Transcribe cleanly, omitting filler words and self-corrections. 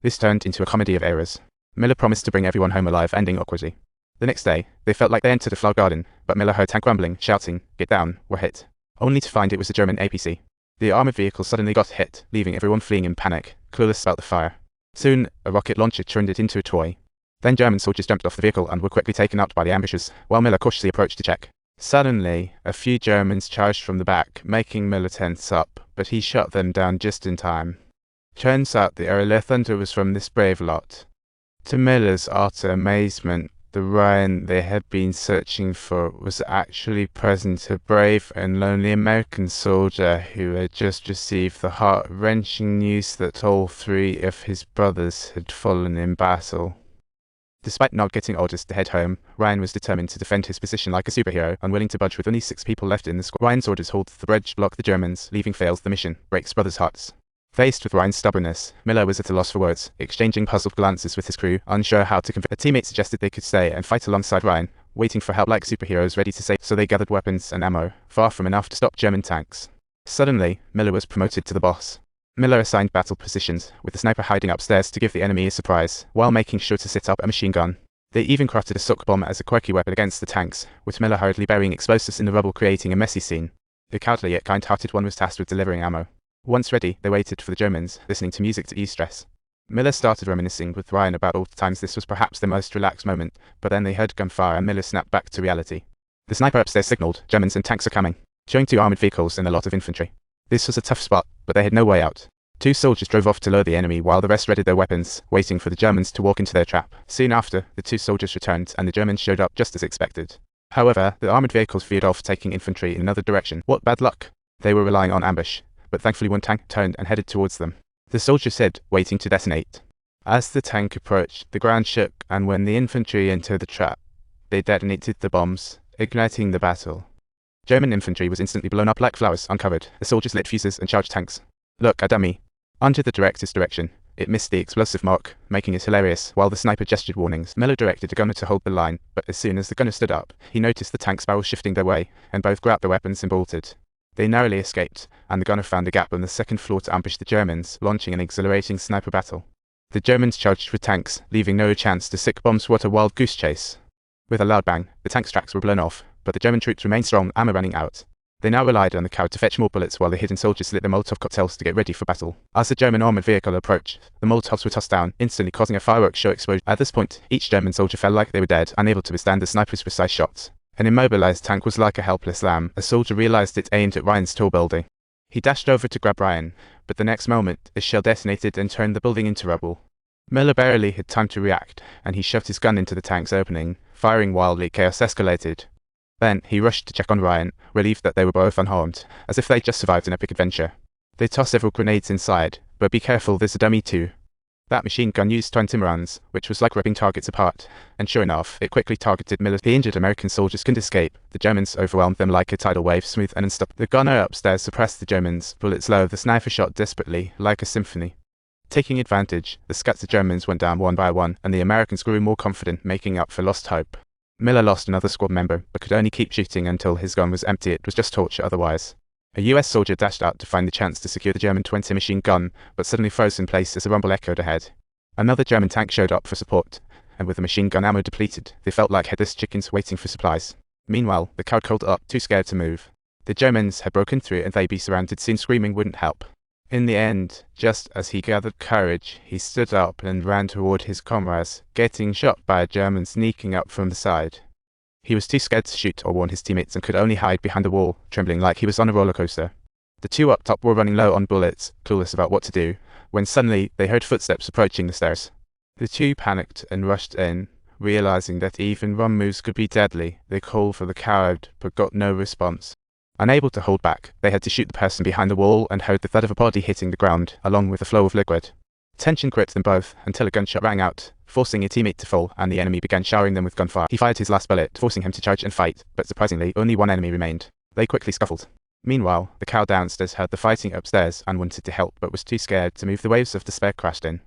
This turned into a comedy of errors. Miller promised to bring everyone home alive, ending awkwardly. The next day, they felt like they entered a flower garden, but Miller heard tank rumbling, shouting, "Get down, we're hit," only to find it was a German APC. The armored vehicle suddenly got hit, leaving everyone fleeing in panic, clueless about the fire. Soon, a rocket launcher turned it into a toy. Then German soldiers jumped off the vehicle and were quickly taken out by the ambushers, while Miller cautiously approached to check. Suddenly, a few Germans charged from the back, making Miller tense up, but he shot them down just in time. Turns out the earlier thunder was from this brave lot. To Miller's utter amazement, the Ryan they had been searching for was actually present, a brave and lonely American soldier who had just received the heart-wrenching news that all 3 of his brothers had fallen in battle. Despite not getting orders to head home, Ryan was determined to defend his position like a superhero, unwilling to budge with only 6 people left in the squad. Ryan's orders hold the bridge, block the Germans, leaving fails the mission, breaks brothers' hearts. Faced with Ryan's stubbornness, Miller was at a loss for words, exchanging puzzled glances with his crew, unsure how to convince. A teammate suggested they could stay and fight alongside Ryan, waiting for help like superheroes ready to save, so they gathered weapons and ammo, far from enough to stop German tanks. Suddenly, Miller was promoted to the boss. Miller assigned battle positions, with the sniper hiding upstairs to give the enemy a surprise, while making sure to set up a machine gun. They even crafted a suck bomb as a quirky weapon against the tanks, with Miller hurriedly burying explosives in the rubble, creating a messy scene. The cowardly yet kind-hearted one was tasked with delivering ammo. Once ready, they waited for the Germans, listening to music to ease stress. Miller started reminiscing with Ryan about old times. This was perhaps the most relaxed moment, but then they heard gunfire and Miller snapped back to reality. The sniper upstairs signaled, "Germans and tanks are coming," showing 2 armored vehicles and a lot of infantry. This was a tough spot, but they had no way out. 2 soldiers drove off to lure the enemy while the rest readied their weapons, waiting for the Germans to walk into their trap. Soon after, the 2 soldiers returned and the Germans showed up just as expected. However, the armored vehicles veered off, taking infantry in another direction. What bad luck! They were relying on ambush, but thankfully one tank turned and headed towards them. The soldiers said, waiting to detonate. As the tank approached, the ground shook, and when the infantry entered the trap, they detonated the bombs, igniting the battle. German infantry was instantly blown up like flowers, uncovered. The soldiers lit fuses and charged tanks. Look, a dummy. Under the director's direction, it missed the explosive mark, making it hilarious, while the sniper gestured warnings. Miller directed a gunner to hold the line, but as soon as the gunner stood up, he noticed the tank's barrels shifting their way, and both grabbed their weapons and bolted. They narrowly escaped, and the gunner found a gap on the second floor to ambush the Germans, launching an exhilarating sniper battle. The Germans charged with tanks, leaving no chance to sick bombs. What a wild goose chase! With a loud bang, the tank's tracks were blown off, but the German troops remained strong, ammo running out. They now relied on the crowd to fetch more bullets while the hidden soldiers lit their Molotov cocktails to get ready for battle. As the German armored vehicle approached, the Molotovs were tossed down, instantly causing a fireworks show explosion. At this point, each German soldier felt like they were dead, unable to withstand the sniper's precise shots. An immobilized tank was like a helpless lamb. A soldier realized it aimed at Ryan's tall building. He dashed over to grab Ryan, but the next moment, a shell detonated and turned the building into rubble. Miller barely had time to react, and he shoved his gun into the tank's opening, firing wildly. Chaos escalated. Then, he rushed to check on Ryan, relieved that they were both unharmed, as if they'd just survived an epic adventure. They tossed several grenades inside, but be careful, there's a dummy too. That machine gun used twin timmerans, which was like ripping targets apart, and sure enough, it quickly targeted Miller. The injured American soldiers couldn't escape. The Germans overwhelmed them like a tidal wave, smooth and unstoppable. The gunner upstairs suppressed the Germans, bullets low. The sniper shot desperately, like a symphony. Taking advantage, the scattered Germans went down one by one, and the Americans grew more confident, making up for lost hope. Miller lost another squad member, but could only keep shooting until his gun was empty. It was just torture otherwise. A US soldier dashed out to find the chance to secure the German 20 machine gun, but suddenly froze in place as a rumble echoed ahead. Another German tank showed up for support, and with the machine gun ammo depleted, they felt like headless chickens waiting for supplies. Meanwhile, the crowd curled up, too scared to move. The Germans had broken through and they'd be surrounded soon. Screaming wouldn't help. In the end, just as he gathered courage, he stood up and ran toward his comrades, getting shot by a German sneaking up from the side. He was too scared to shoot or warn his teammates and could only hide behind a wall, trembling like he was on a roller coaster. The 2 up top were running low on bullets, clueless about what to do, when suddenly they heard footsteps approaching the stairs. The 2 panicked and rushed in, realizing that even wrong moves could be deadly. They called for the coward, but got no response. Unable to hold back, they had to shoot the person behind the wall and heard the thud of a body hitting the ground, along with a flow of liquid. Tension gripped them both, until a gunshot rang out, forcing a teammate to fall, and the enemy began showering them with gunfire. He fired his last bullet, forcing him to charge and fight, but surprisingly, only 1 enemy remained. They quickly scuffled. Meanwhile, the cow downstairs heard the fighting upstairs and wanted to help, but was too scared to move. The waves of despair crashed in.